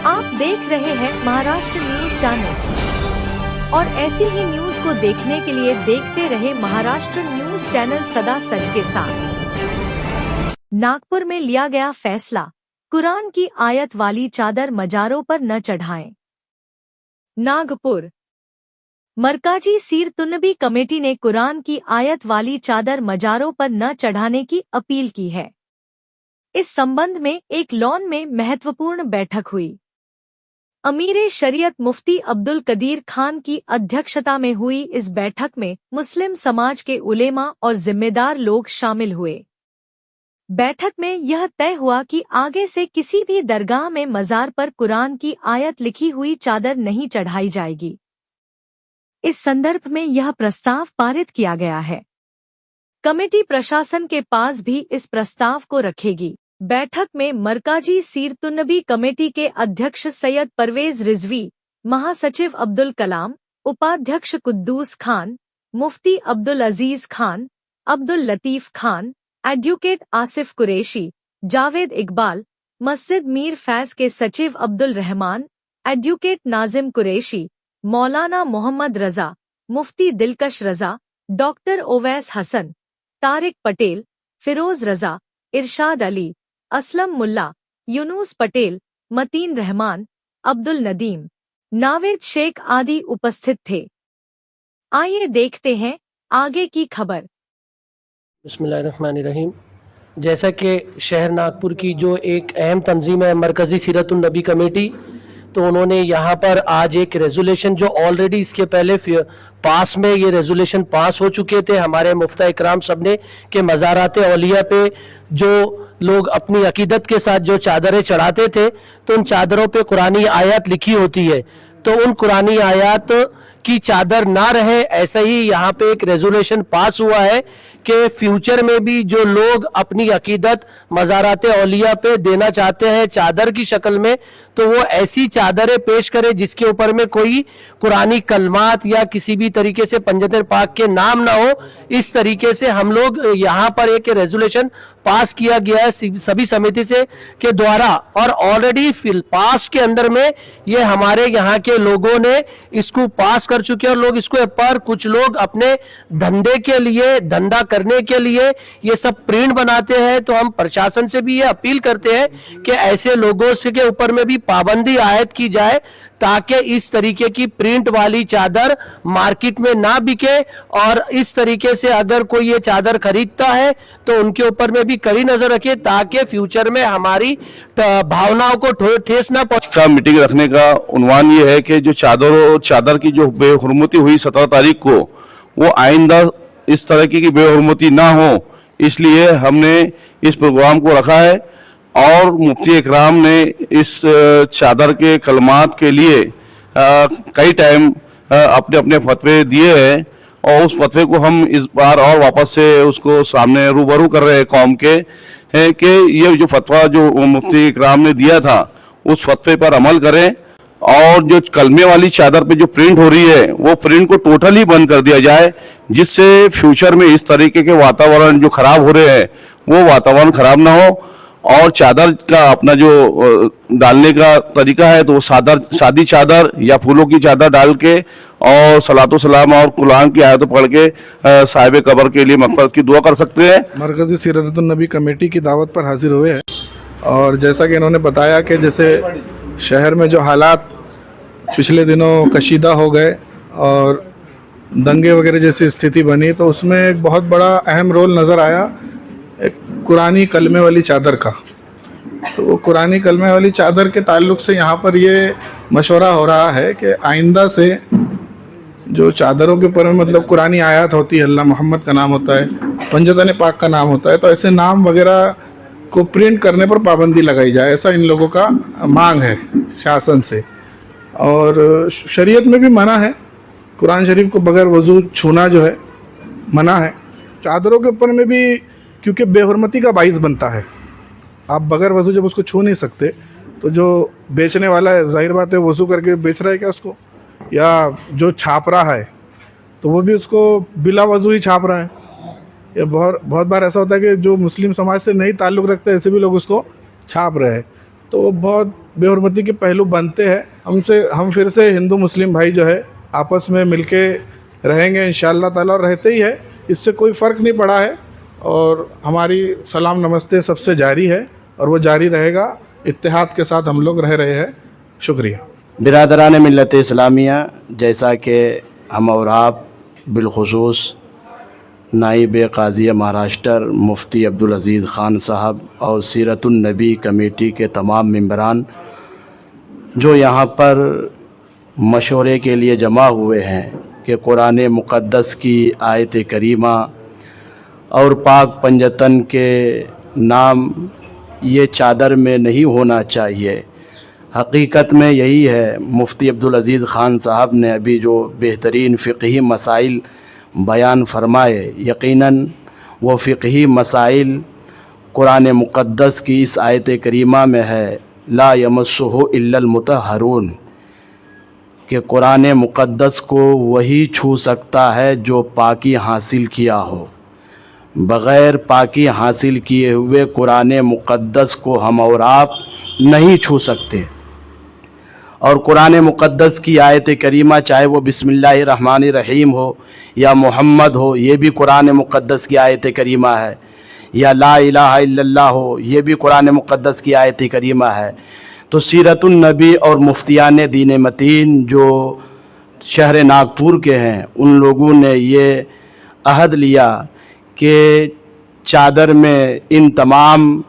आप देख रहे हैं महाराष्ट्र न्यूज चैनल और ऐसी ही न्यूज को देखने के लिए देखते रहे महाराष्ट्र न्यूज चैनल सदा सच के साथ। नागपुर में लिया गया फैसला, कुरान की आयत वाली चादर मजारों पर न चढ़ाएं। नागपुर मरकाजी सीरतुन्नबी कमेटी ने कुरान की आयत वाली चादर मजारों पर न चढ़ाने की अपील की है। इस संबंध में एक लॉन में महत्वपूर्ण बैठक हुई। अमीर शरीयत मुफ्ती अब्दुल कदीर खान की अध्यक्षता में हुई इस बैठक में मुस्लिम समाज के उलेमा और जिम्मेदार लोग शामिल हुए। बैठक में यह तय हुआ कि आगे से किसी भी दरगाह में मजार पर कुरान की आयत लिखी हुई चादर नहीं चढ़ाई जाएगी। इस संदर्भ में यह प्रस्ताव पारित किया गया है। कमेटी प्रशासन के पास भी इस प्रस्ताव को रखेगी। बैठक में मरकाजी सीरतुन्नबी कमेटी के अध्यक्ष सैयद परवेज रिजवी, महासचिव अब्दुल कलाम, उपाध्यक्ष कुद्दूस खान, मुफ्ती अब्दुल अजीज खान, अब्दुल लतीफ खान, एडवोकेट आसिफ कुरैशी, जावेद इकबाल, मस्जिद मीर फैज के सचिव अब्दुल रहमान, एडवोकेट नाजिम कुरैशी, मौलाना मोहम्मद रजा, मुफ्ती दिलकश रजा, डॉक्टर ओवैस हसन, तारिक पटेल, फिरोज रजा, इरशाद अली, असलम मुल्ला, यूनुस पटेल, मतीन रहमान, अब्दुल नदीम, नावेद शेख आदि उपस्थित थे। आइए देखते हैं आगे की खबर। बिस्मिल्लाहिर्रहमानिर्रहीम। जैसा कि शहर नागपुर की जो एक अहम तंजीम है मरकज़ी सीरतुन्नबी कमेटी, तो उन्होंने यहाँ पर आज एक रेजोल्यूशन, जो ऑलरेडी इसके पहले पास में ये रेजोल्यूशन पास हो चुके थे हमारे मुफ्ती इकराम सब ने, कि मज़ारात औलिया पे जो लोग अपनी अकीदत के साथ जो चादरें चढ़ाते थे, तो उन चादरों पे कुरानी आयत लिखी होती है, तो उन कुरानी आयत की चादर ना रहे। ऐसा ही यहाँ पे एक रेजोल्यूशन पास हुआ है कि फ्यूचर में भी जो लोग अपनी अकीदत मज़ारात औलिया पे देना चाहते हैं चादर की शक्ल में, तो वो ऐसी चादरें पेश करें जिसके ऊपर में कोई कुरानी कलमात या किसी भी तरीके से पंजतन पाक के नाम ना हो। इस तरीके से हम लोग यहाँ पर एक रेजोल्यूशन पास किया गया है सभी समिति से के द्वारा, और ऑलरेडी पास के अंदर में ये हमारे यहाँ के लोगों ने इसको पास कर चुके हैं। और लोग इसको पर कुछ लोग अपने धंधे के लिए, धंधा करने के लिए ये सब प्रिंट बनाते हैं। तो हम प्रशासन से भी ये अपील करते हैं कि ऐसे लोगों से के ऊपर में भी पाबंदी आयद की जाए, ताकि इस तरीके की प्रिंट वाली चादर मार्केट में ना बिके। और इस तरीके से अगर कोई ये चादर खरीदता है तो उनके ऊपर में भी कड़ी नजर रखे, ताकि फ्यूचर में हमारी भावनाओं को ठेस ना पहुंचे। का मीटिंग रखने का उन्वान ये है कि जो चादर की जो बेहुरमती हुई 17 तारीख को, वो आइंदा इस तरह की बेहुरमती ना हो, इसलिए हमने इस प्रोग्राम को रखा है। और मुफ्ती इकराम ने इस चादर के कलमात के लिए कई टाइम अपने अपने फतवे दिए हैं, और उस फतवे को हम इस बार और वापस से उसको सामने रूबरू कर रहे हैं कौम के, हैं कि ये जो फतवा जो मुफ्ती इकराम ने दिया था उस फतवे पर अमल करें, और जो कलमे वाली चादर पे जो प्रिंट हो रही है वो प्रिंट को टोटली बंद कर दिया जाए, जिससे फ्यूचर में इस तरीके के वातावरण जो खराब हो रहे हैं वो वातावरण खराब ना हो। और चादर का अपना जो डालने का तरीका है, तो वो सादी चादर या फूलों की चादर डाल के और सलातो सलाम और कुरान की आयतों पढ़ के साहिब कब्र के लिए मग़फ़िरत की दुआ कर सकते हैं। मरकज़ी सीरतुन्नबी कमेटी की दावत पर हाजिर हुए हैं, और जैसा कि इन्होंने बताया कि जैसे शहर में जो हालात पिछले दिनों कशीदा हो गए और दंगे वगैरह जैसी स्थिति बनी, तो उसमें एक बहुत बड़ा अहम रोल नज़र आया एक कुरानी कलमे वाली चादर का। तो वो कुरानी कलमे वाली चादर के ताल्लुक़ से यहाँ पर ये मशवरा हो रहा है कि आइंदा से जो चादरों के ऊपर मतलब कुरानी आयत होती है, अल्लाह मोहम्मद का नाम होता है, पंजतन पाक का नाम होता है, तो ऐसे नाम वगैरह को प्रिंट करने पर पाबंदी लगाई जाए, ऐसा इन लोगों का मांग है शासन से। और शरीयत में भी मना है, कुरान शरीफ को बगैर वज़ू छूना जो है मना है। चादरों के ऊपर में भी क्योंकि बेहुरमती का बाइस बनता है, आप बगैर वज़ू जब उसको छू नहीं सकते, तो जो बेचने वाला है ज़ाहिर बात है वज़ू करके बेच रहा है क्या उसको, या जो छाप रहा है तो वो भी उसको बिला वज़ू ही छाप रहा है। या बहुत बार ऐसा होता है कि जो मुस्लिम समाज से नहीं ताल्लुक़ रखते ऐसे भी लोग उसको छाप रहे हैं। तो वो बहुत बेहुरमती के पहलू बनते हैं। हम फिर से हिंदू मुस्लिम भाई जो है आपस में मिलके रहेंगे इंशाअल्लाह ताला, और रहते ही है, इससे कोई फ़र्क नहीं पड़ा है। और हमारी सलाम नमस्ते सबसे जारी है और वो जारी रहेगा। इत्तेहाद के साथ हम लोग रह रहे हैं। शुक्रिया। बिरादरान मिल्लत इस्लामिया, जैसा कि हम और आप बिलखुसूस नाइब क़ाज़ी महाराष्ट्र मुफ्ती अब्दुल अज़ीज़ ख़ान साहब और सीरतुन नबी कमेटी के तमाम मेंबरान जो यहाँ पर मशवरे के लिए जमा हुए हैं कि कुरान मुक़द्दस की आयत करीमा और पाक पंजतन के नाम ये चादर में नहीं होना चाहिए। हकीकत में यही है। मुफ्ती अब्दुल अज़ीज़ ख़ान साहब ने अभी जो बेहतरीन फ़िक़ही मसाइल बयान फरमाए, यकीनन वो फ़िक़ही मसाइल कुरान मुक़द्दस की इस आयत करीमा में है, ला यमस्सुहु इल्लल मुतहहरून, कि कुरान मुक़द्दस को वही छू सकता है जो पाकी हासिल किया हो। बग़ैर पाकी हासिल किए हुए कुरान मुक़द्दस को हम और आप नहीं छू सकते। और कुरान मुक़द्दस की आयत करीमा चाहे वो बिस्मिल्लाहिर्रहमानिर्रहीम हो या मोहम्मद हो, ये भी कुरान मुक़द्दस की आयत करीमा है, या ला इलाहा इल्लल्लाह हो, ये भी कुरान मुक़द्दस की आयत करीमा है। तो सीरतुन नबी और मुफ्तियान दीन मतीन जो शहर नागपुर के हैं, उन लोगों ने ये अहद लिया कि चादर में इन तमाम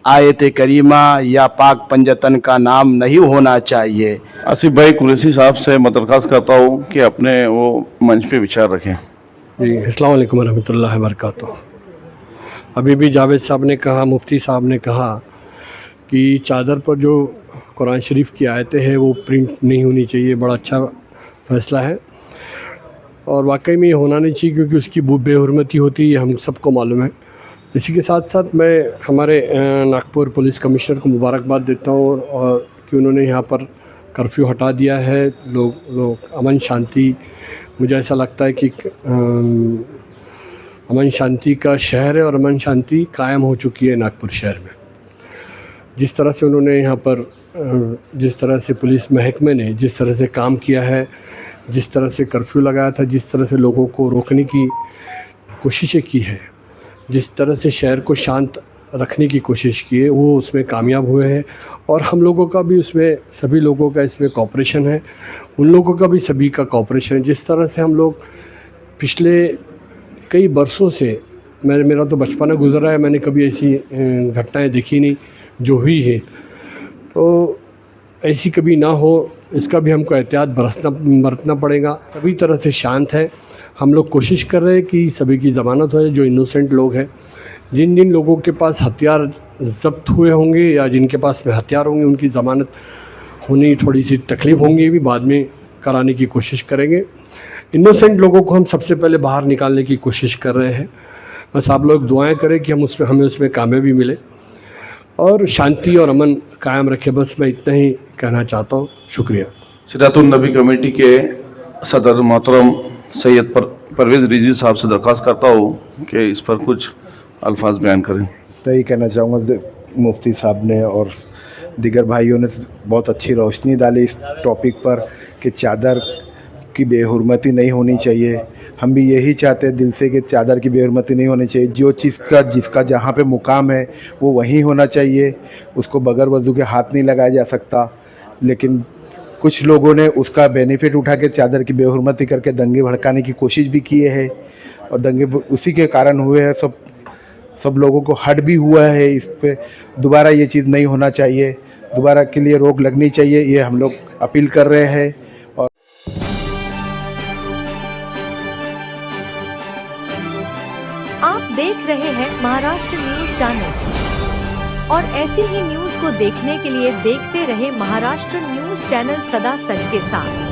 आयत करीमा या पाक पंजतन का नाम नहीं होना चाहिए। आसिफ भाई कुरैशी साहब से मैं दरख्वास्त करता हूँ कि अपने वो मंच पे विचार रखें। जी, अस्सलाम वालेकुम रहमतुल्लाहि व बरकातुहू। अभी भी जावेद साहब ने कहा, मुफ्ती साहब ने कहा कि चादर पर जो कुरान शरीफ की आयतें हैं वो प्रिंट नहीं होनी चाहिए। बड़ा अच्छा फ़ैसला है और वाकई में ये होना नहीं चाहिए, क्योंकि उसकी बेहुरमती होती है, हम सबको मालूम है। इसी के साथ साथ मैं हमारे नागपुर पुलिस कमिश्नर को मुबारकबाद देता हूँ और कि उन्होंने यहाँ पर कर्फ्यू हटा दिया है। लोग अमन शांति, मुझे ऐसा लगता है कि अमन शांति का शहर है और अमन शांति कायम हो चुकी है नागपुर शहर में। जिस तरह से उन्होंने यहाँ पर जिस तरह से पुलिस महकमे ने जिस तरह से काम किया है, जिस तरह से कर्फ्यू लगाया था, जिस तरह से लोगों को रोकने की कोशिशें की है, जिस तरह से शहर को शांत रखने की कोशिश की है, वो उसमें कामयाब हुए हैं। और हम लोगों का भी उसमें, सभी लोगों का इसमें कॉपरेशन है, उन लोगों का भी सभी का कॉपरेशन है। जिस तरह से हम लोग पिछले कई बरसों से, मेरा तो बचपना गुजरा है, मैंने कभी ऐसी घटनाएं देखी नहीं जो हुई है, तो ऐसी कभी ना हो इसका भी हमको एहतियात बरतना पड़ेगा। सभी तरह से शांत है। हम लोग कोशिश कर रहे हैं कि सभी की ज़मानत हो जाए, जो इनोसेंट लोग हैं। जिन जिन लोगों के पास हथियार जब्त हुए होंगे या जिनके पास में हथियार होंगे, उनकी ज़मानत होनी थोड़ी सी तकलीफ़ होंगी, ये भी बाद में कराने की कोशिश करेंगे। इनोसेंट लोगों को हम सबसे पहले बाहर निकालने की कोशिश कर रहे हैं। बस आप लोग दुआएं करें कि हमें उसमें कामयाबी मिले और शांति और अमन कायम रखे। बस मैं इतना ही कहना चाहता हूँ। शुक्रिया। सीरतुन नबी कमेटी के सदर मोहतरम सैयद परवेज़ रिजवी साहब से दरख्वास्त करता हूँ कि इस पर कुछ अल्फाज बयान करें। तो ये कहना चाहूँगा, मुफ्ती साहब ने और दीगर भाइयों ने बहुत अच्छी रोशनी डाली इस टॉपिक पर कि चादर की बेहुरमती नहीं होनी चाहिए। हम भी यही चाहते हैं दिल से कि चादर की बेहुरमती नहीं होनी चाहिए। जो चीज़ का जिसका जहाँ पे मुकाम है वो वहीं होना चाहिए, उसको बगैर वज़ू के हाथ नहीं लगाया जा सकता। लेकिन कुछ लोगों ने उसका बेनिफिट उठा के चादर की बेहुरमती करके दंगे भड़काने की कोशिश भी किए हैं और दंगे उसी के कारण हुए हैं। सब लोगों को हर्ट भी हुआ है। इस पे दोबारा ये चीज़ नहीं होना चाहिए, दोबारा के लिए रोक लगनी चाहिए, ये हम लोग अपील कर रहे हैं। आप देख रहे हैं महाराष्ट्र न्यूज चैनल और ऐसी ही न्यूज को देखने के लिए देखते रहे महाराष्ट्र न्यूज चैनल सदा सच के साथ।